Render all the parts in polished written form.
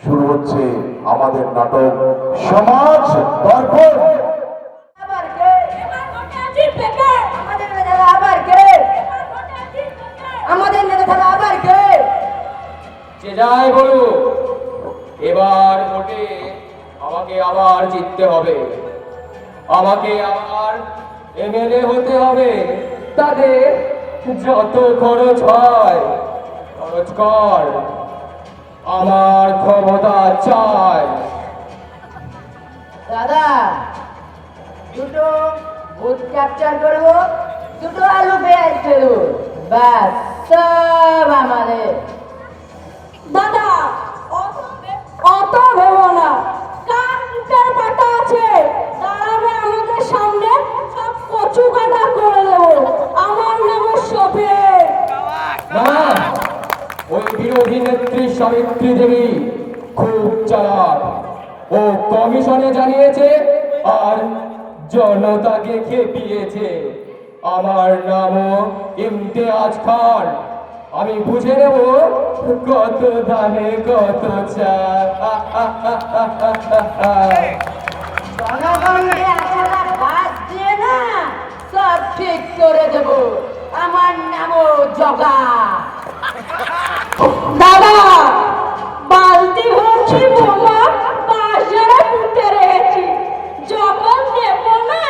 শুরু হচ্ছে আমাদের নাটক সমাজ দর্পণ। যে যাই বলুক, এবার ভোটে আমাকে আবার জিততে হবে, আমাকে আবার এমএলএ হতে হবে। তাদের যত খরচ হয় খরচ কর, আমার ক্ষমতা চাই। দাদা, দুটো ভূত ক্যাপচার করবো, দুটো আলু পেঁয়াজ ফেলবো, ব্যাস সব আমাদের। দাদা, অত ভেবো না, কার মুখের পাটা আছে, দাঁড়াবে আমাদের সামনে, সব কচু কাটা করে দেবো। আমার নাম শফিক। না, ওই বিরোধী নেত্রী সাবিত্রী দেবী খুব চালাক। ও কমিশনে জানিয়েছে আর জনতাকে খেপিয়েছে। আমার নামও ইমতিয়াজ খান। আমি বুঝে নেব কত দানে কত চাল। জনগণকে একটা বাদ দিয়ে না, সব ঠিক করে দেবো। আমার নামও জগা। দাদা, বালতি ভর্তি বোমা বাজারে পুঁতে রেখেছি, যখন দেবো না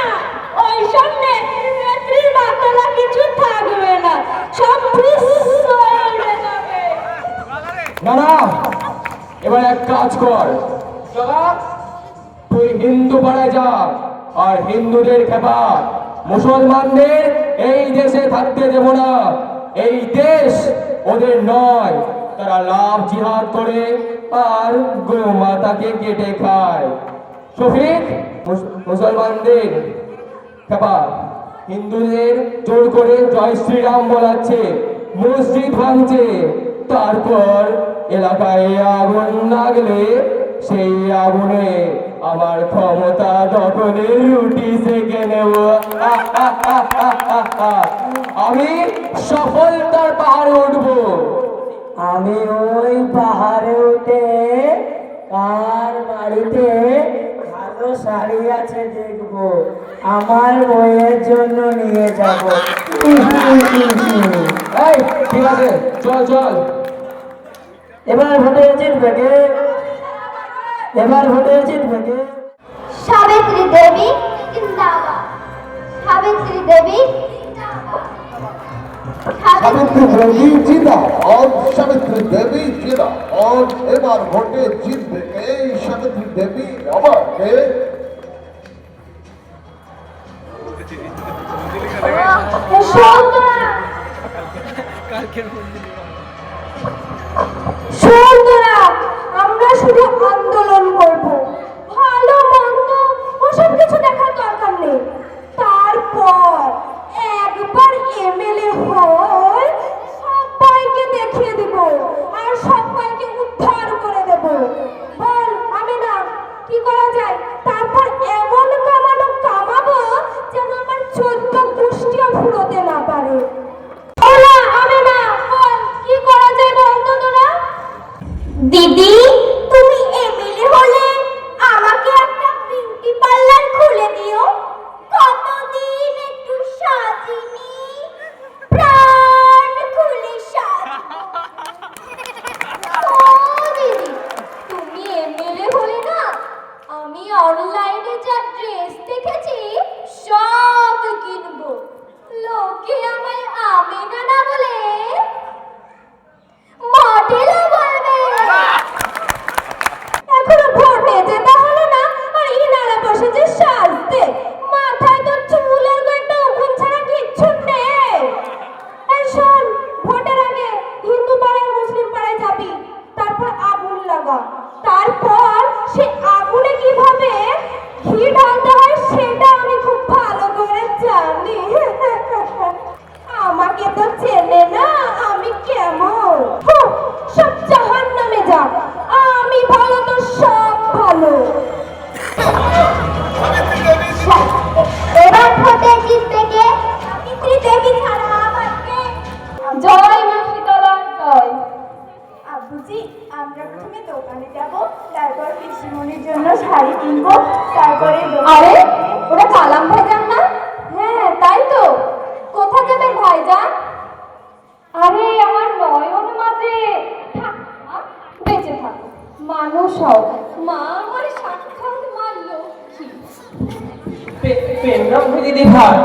ওই সব নেত্রীর বাতলা কিছু থাকবে না, সব উড়ে যাবে। না না, এবার এক কাজ কর, চলা তুই হিন্দু পাড়ায় যা আর হিন্দুদের খেপা। মুসলমানদের এই দেশে থাকতে দেব না। এই দেশ ওদের নয়। তারা লাভ জিহাদ করে আর গোমাতাকে কেটে খায়। শফিক, মুসলমানদের খেপা, হিন্দুদের জোর করে জয় শ্রীরাম বলাচ্ছে, মসজিদ ভাঙছে। তারপর এলাকায় আগুন লাগলে সেই আগুনে আমার ক্ষমতা দখলে রুটি সেকে নেব। আমি সফলতার পাহাড়ে উঠবো। আমি ওই পাহাড়ে উঠে কার বাড়িতে ভালো শাড়ি আছে দেখবো, আমার বইয়ের জন্য নিয়ে যাব। এই ঠিক আছে, চল চল। এবার ভোটে জিতবে কে? এবার ভোটে জিতবে কে? সাবিত্রী দেবী জিন্দাবাদ। সাবিত্রী দেবী সাবিত্রী দেবী জিন্দাবাদ, সাবিত্রী দেবী জিন্দাবাদ। এবার ভোটে জিতবে এই সাবিত্রী দেবী আমাকে। সুন্দরা, আমরা শুধু আন্দোলন করব, ভালো মন্দ ওসব কিছু দেখার দরকার নেই। তারপর একবার এমএলএ হয় সবাইকে দেখিয়ে দেব আর সবাইকে উদ্ধার করে দেব। বল আমি না, কি করা যায়? তারপর এমন কামাবো যেন আমার 14 গোষ্ঠীও ফুরোতে না পারে। ওরা আমি না, বল কি করা যায় বলতো তোরা? দিদি, তুমি এমএলএ হলে আমাকে একটা বিউটি পার্লার খুলে দিও। কতদিন একটু সাজিনি, প্রাণ খুলে সাজবো। ও দিদি, তুমি এমএলএ হলে না, আমি অনলাইনে যা ড্রেস দেখেছি সব কিনবো। লোকে আমায় আমেনা না বলে মডেলও বলবে। এখনো ভোটে যেতে হলো না আর ইনারা বসেছে সাজতে। মাথায় তো চুলের একটা উকুন ছাড়া কিচ্ছু নেই। এই শোন, ভোটের আগে হিন্দু পাড়ায় মুসলিম পাড়ায় যাবি, তারপর আগুন লাগা। তারপর সে আগুনে কিভাবে ঘি ঢালতে হয় সেটা আমি খুব ভালো করে জানি। আমাকে তো চেনে না আমি কেমন। সব জাহান্নামে যাক, আমি ভালো তো সব ভালো। এবার ভোটে জিতবে কে? সাবিত্রী দেবী ছাড়া আবার কে? জয় মা শীতলা জয়। আব্বুজি, আমরা প্রথমে দোকানে যাব। যাবো, তারপর পিসিমণির জন্য শাড়ি কিনবো, তারপরে আরে ওরা কালাম ভাইজান না? হ্যাঁ তাই তো। কোথা যাবেন ভাইজান? আরে আমার নয়ন মাঝে থাক মা, বেঁচে থাকো, মানুষ হও। মা আমার সাক্ষাৎ মা লক্ষ্মী। পেন্নাম দিদি ভাই,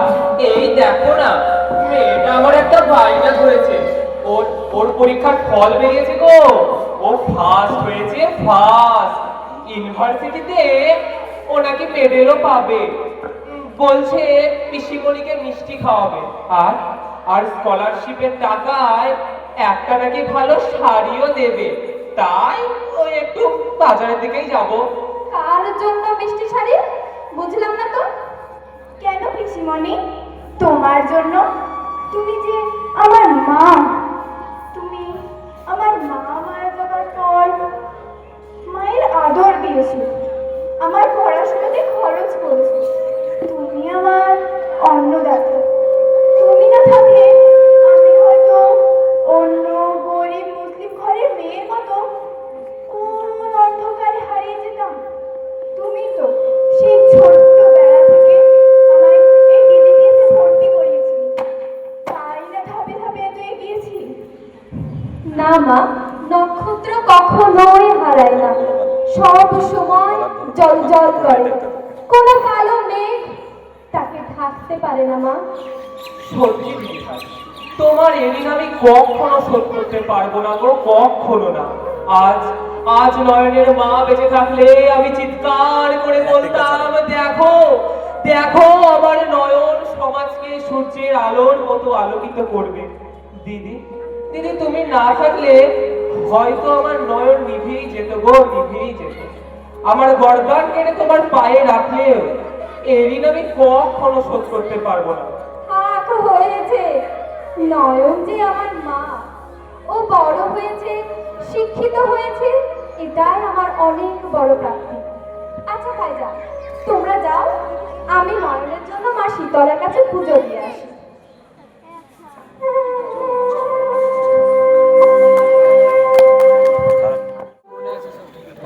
এই দেখো না, মেয়েটা আমার একটা বায়না ধরেছে। ওর পরীক্ষার ফল বেরিয়েছে গো। ও ফার্স্ট হয়েছে, ফার্স্ট। ইউনিভার্সিটিতে ও নাকি মেডেলও পাবে। বলছে পিসিমণিকে মিষ্টি খাওয়াবে, আর স্কলারশিপের টাকায় একটা নাকি ভালো শাড়িও দেবে। তাই ওই একটু বাজারের দিকেই যাবো। কার জন্য মিষ্টি শাড়ি? বুঝলাম না তো। কেন পিসিমণি? তোমার জন্য। তুমি যে আমার মা, তুমি আমার মা মারা যাবার পর মায়ের আদর দিয়েছো, আমার পড়াশোনাতে খরচ করেছো। তুমি আমার অন্নদাতা। তুমি না থাকলে আমি হয়তো অন্য গরিব মুসলিম ঘরের মেয়ের মতো কোন অন্ধকারে হারিয়ে যেতাম। তুমি তো সেই ছোট্টবেলা থেকে আমায় এই বিজেপিতে ভর্তি করিয়েছিলে, তাই না ধাপে ধাপে এত এগিয়েছি। না মা, নক্ষত্র কখনোই হারায় না, সব সময় জল জল করে। কোনো কালো মেঘ তাকে ঢাকতে পারে না মা। সত্যি দিদি ভাই, তোমার ঋণ আমি কখনো শোধ করতে পারবো না গো, কখনো না। আজ নয়নের মা বেঁচে থাকলে আমি চিৎকার করে বলতাম, দেখো দেখো আমার নয়ন সমাজকে সূর্যের আলোর মতো আলোকিত করবে। দিদি দিদি তুমি না থাকলে হয়তো আমার নয়ন নিভেই যেত গো, নিভেই যেত। আমার গর্দান কেটে তোমার পায়ে রাখলেও এই ঋণ আমি কখনো শোধ করতে পারবো না। থাক হয়েছে, নয়ন যে আমার মা, ও বড় হয়েছে, শিক্ষিত হয়েছে, এটাই আমার অনেক বড় প্রাপ্তি। আচ্ছা ভাইজান, তোমরা যাও, আমি নয়নের জন্য মা শীতলার কাছে পুজো দিয়ে আসি।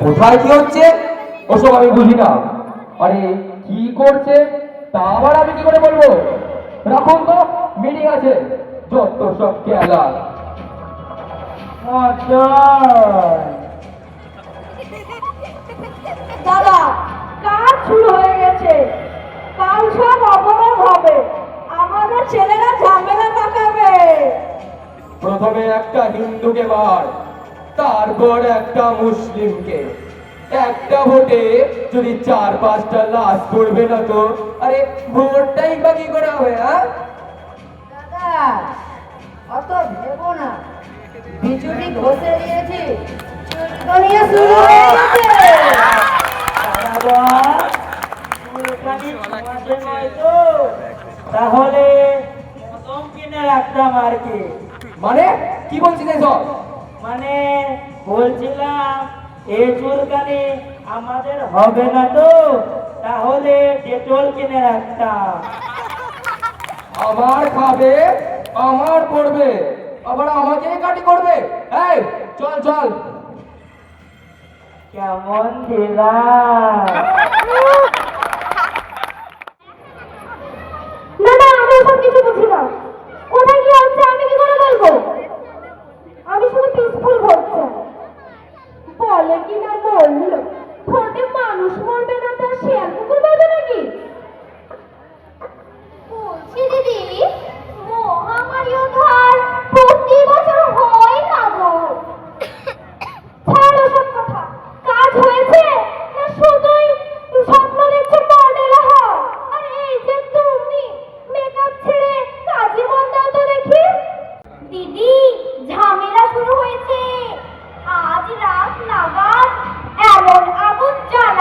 কোথায় কি হচ্ছে ওসব আমি বুঝি না। আরে কি করছে তা আবার আমি কি করে বলবো? রাখুন তো, মিটিং আছে, যত সব খেলা। দাদা, কাজ শুরু হয়ে গেছে, কাল সব অপরাধ হবে, আমাদের ছেলেরা ঝামেলা পাকাবে। প্রথমে একটা হিন্দুকে বার, তারপর একটা মুসলিমকে। একটা ভোটে যদি 4-5টা লাশ পড়বে না তো আরে ভোটটাই বা কি করে হবে? হ্যাঁ দাদা, অত ভেবো না, বিজুলি ঘষে দিয়েছি, চুলকানিয়া শুরু হয়ে গেছে। তাহলে প্রথম কিনে রাখতাম আর কি। মানে কি বলছিস এসব? মানে বলছিলাম এই চুলকানি আমাদের হবে না তো, তাহলে ডেটল কিনে রাখতাম। আমার খাবে, আমার পড়বে, আবার আমাকে কাটি করবে। এই চল চল। কেমন দিলাম? না না, আমি ওসব কিছু বুঝি না। কোথায় কি হচ্ছে আমি কি করে বলবো? আমি শুধু পিসফুল ভোট চাই। বলে কি না বললো, ভোটে মানুষ মরবে না তার শেয়ার কুকুর মরবে নাকি? বলছি দিদি, মহামারীও তো আর প্রতি বছর হয় না গো। ছাড়ো সব কথা, কাজ হয়েছে না শুধুই স্বপ্ন দেখছো মডেল হও? আর এই যে তুমি মেকআপ ছেড়ে কাজে মন দাও তো দেখি। দিদি, ঝামেলা শুরু হয়েছে। আজ রাত নাগাদ এমন আগুন জ্বালা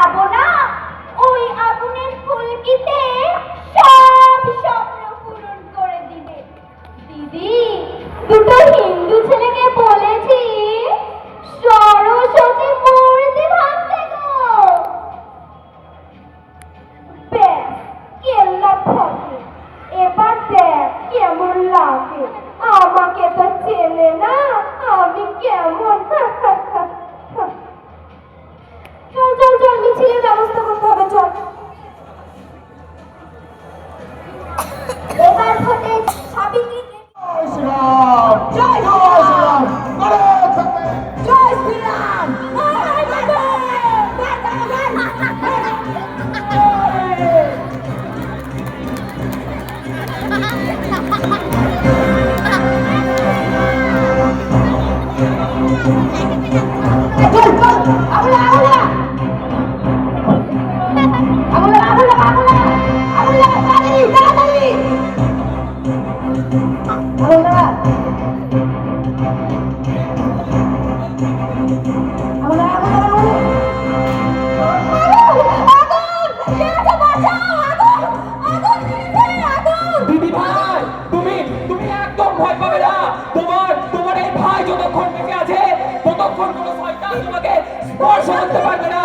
করতে পারবে না।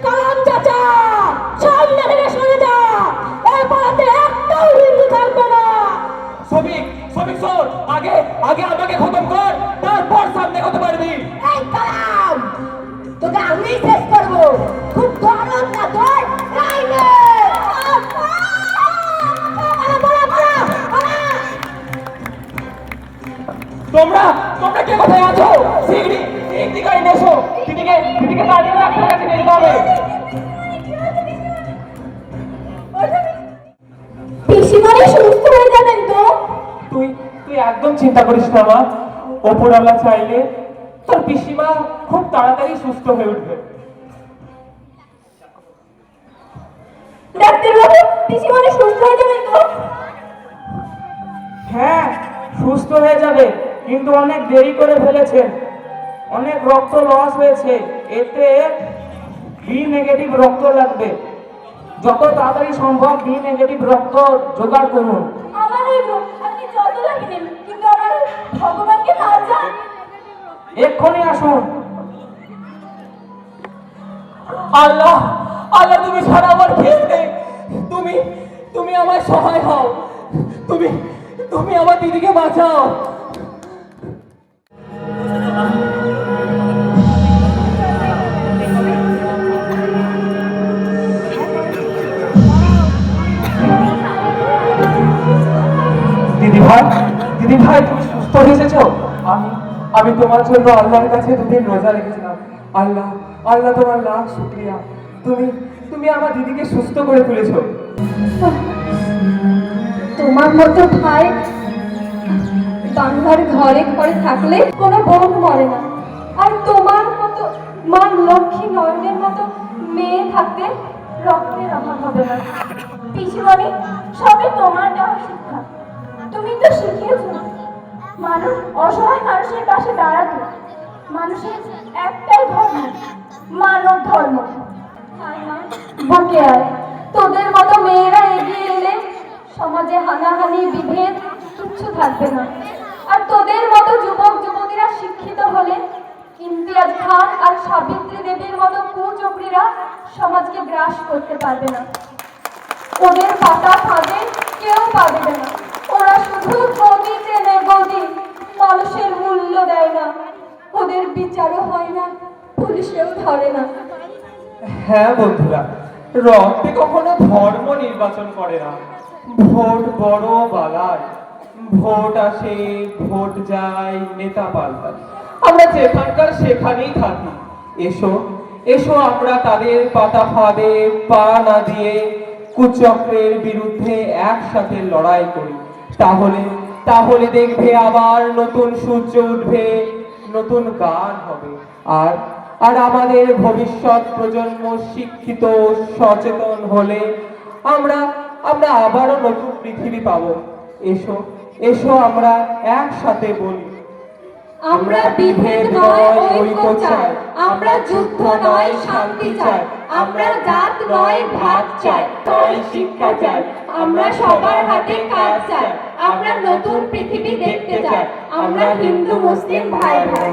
কালাম চাচা সামনে থেকে সরে যা, এই পাড়াতে একটাও হিন্দু থাকবে না। সবিক সবিক শোন, আগে আগে আমাকে খতম কর, তারপর সামনে হতে পারবি। এই কালাম, তোকে আমি শেষ করবো। খুব দরদ না তোর? এই নে। তোমরা তোমরা কে কোথায় আছো? শিগগিরই এই দিকে এসো, দিদিকে দাঁড়িয়ে রাখতে কাছে নিয়ে যেতে হবে। পিসিমণি সুস্থ হয়ে যাবেন তো? তুই তুই একদম চিন্তা করিস না মা, ওপরওয়ালা চাইলে তোর পিসিমা খুব তাড়াতাড়ি সুস্থ হয়ে উঠবে। ডাক্তারবাবু পিসিমণি সুস্থ হয়ে যাবেন তো? হ্যাঁ, সুস্থ হয়ে যাবে, কিন্তু অনেক দেরি করে ফেলেছেন। অনেক রক্ত লস হয়েছে, এতে বি নেগেটিভ রক্ত লাগবে। যত তাড়াতাড়ি সম্ভব বি নেগেটিভ রক্ত জোগাড় করুন। আমার এই রোগ আপনি যত লাগেন, কিন্তু আমার ভগবানকে না জান। এক্ষুনি আসুন। আল্লাহ আল্লাহ, তুমি ছাড়া আমার কেউ নেই। তুমি তুমি আমার সহায় হও, তুমি তুমি আমার দিদিকে বাঁচাও। দিদি ভাই তুমি সুস্থ হয়ে এসেছো। আমি তোমার জন্য আল্লাহর কাছে দুদিন রোজা রেখেছিলাম। আল্লাহ আল্লাহ তোমার লাখ শুকরিয়া, তুমি আমার দিদিকে সুস্থ করে তুলেছো। তোমার মতো ভাই বাংলার ঘরে ঘরে থাকলে কোনো বোন মরে না, আর তোমার মতো মা লক্ষ্মী নয়নের মতো মেয়ে থাকতে রক্তের অভাব হবে না। পিসিমণি সবে তোমার দেওয়া শিক্ষা, তুমি তো শিখিয়েছো মানুষ অসহায় মানুষের পাশে দাঁড়াতো। মানুষের একটাই ধর্ম, মানব ধর্ম। বুকে আয়, তোদের মতো মেয়েরা এগিয়ে এলে সমাজে হানাহানি বিভেদ কিচ্ছু থাকবে না। আর তোদের মতো যুবক যুবতীরা শিক্ষিত হলে ইমতিয়াজ খান আর সাবিত্রী দেবীর মতো কুচক্রীরা সমাজকে গ্রাস করতে পারবে না। ওদের পাতা ফাঁদে কেউ পাবে না। ওরা শুধু গদি চেনে গদি, মানুষের মূল্য দেয় না। ওদের বিচারও হয় না, পুলিশেও ধরে না। হ্যাঁ বন্ধুরা, রক্তে কখনো ধর্ম নির্বাচন করে না। ভোট বড় বালায়, ভোট আসে ভোট যায়, নেতা পাল্টায়, আমরা যেখানকার সেখানেই থাকি। এসো এসো আমরা তাদের পাতা ফাঁদে পা না দিয়ে কুচক্রের বিরুদ্ধে একসাথে লড়াই করি। তাহলে দেখবে আবার নতুন সূর্য উঠবে, নতুন গান হবে। আর আমাদের ভবিষ্যৎ প্রজন্ম শিক্ষিত সচেতন হলে আমরা আবারও নতুন পৃথিবী পাবো। এসো এসো আমরা একসাথে বলি, আমরা বিভেদ নয় ঐক্য চাই, আমরা যুদ্ধ নয় শান্তি চাই, আমরা জাত নয় ভাত চাই, নয় শিক্ষা চাই, আমরা সবার হাতে কাজ চাই, আমরা নতুন পৃথিবী দেখতে চাই, আমরা হিন্দু মুসলিম ভাই ভাই।